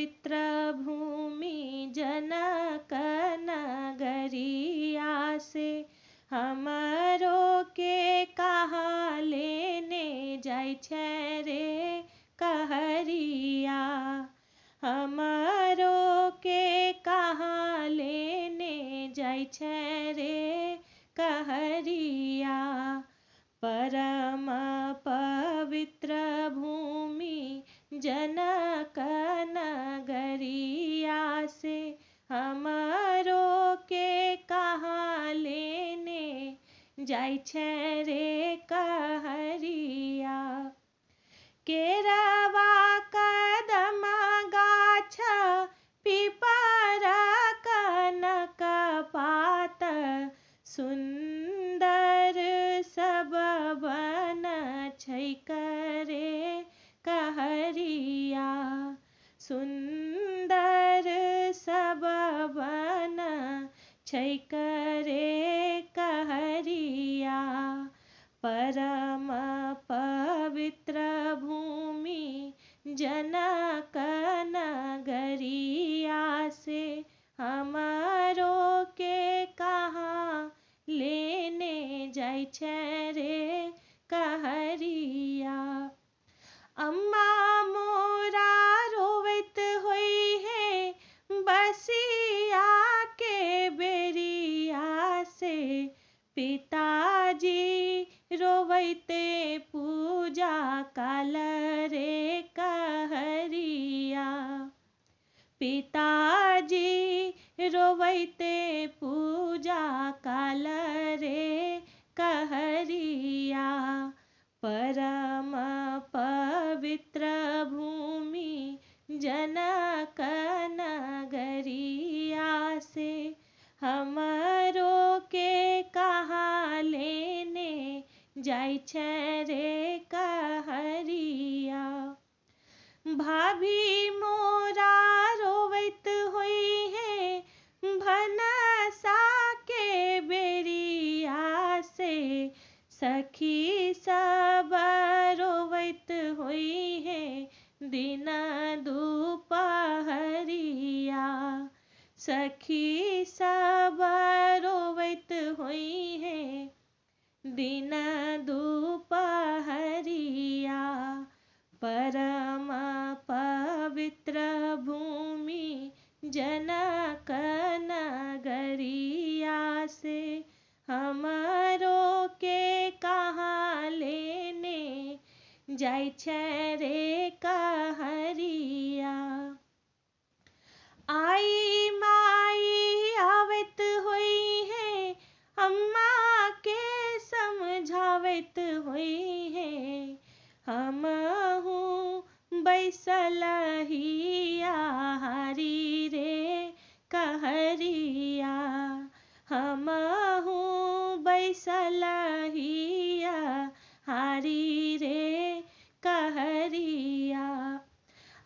पवित्र भूमि जनक नगरिया से हमरो के कहाँ लेने जाय छै रे कहरिया। हमरो के कहाँ लेने जाय छै रे कहरिया। परम पवित्र भूमि जनक नगरिया से हमरो के कहाँ लेने जाय छै रे कहरिया। केरवा कदम गाछ पीपर कनक पात सुंदर सब बन छैक रे कहरिया। सुंदर सब बन छैक रे कहरिया। परम पवित्र भूमि जनक नगरिया से हमरो के कहाँ लेने जाय छै रे कहरिया। अम्मा मोरा रोवैत होई है बसिया के बेरिया से। पिताजी रोवैते पूजा काल रे कहरिया। पिताजी रोवैते पूजा काल रे कहरिया। परम पवित्र भूमि जनक नगरिया से हमरो के कहाँ लेने जाय छै रे कहरिया। भाभी मोरा रोवैत होई है भनसा के बेरिया से। सखी सब रोवैत होई है दिन दुपहरिया। सखी सब रोवैत होई है दिन दुपहरिया। परम पवित्र भूमि जनक नगरिया से हमरो के कहाँ लेने जाय छै रे कहरिया। आई माई आवत होई है अम्मा के समझावत होई है। हमहू बैसल हिया हारी रे कहरिया। हमहू बैसल हिया हारी रे कहरिया।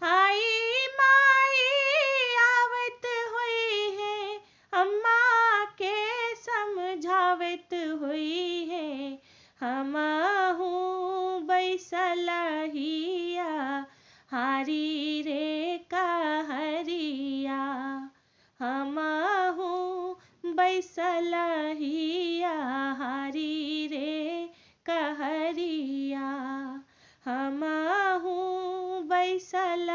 आई माई आवत होई है अम्मा के समझावत होई है। हमहू बैसल हिया हारी रे कहरिया। हमहू बैसल हिया हारी रे कहरिया। हमहू बैसल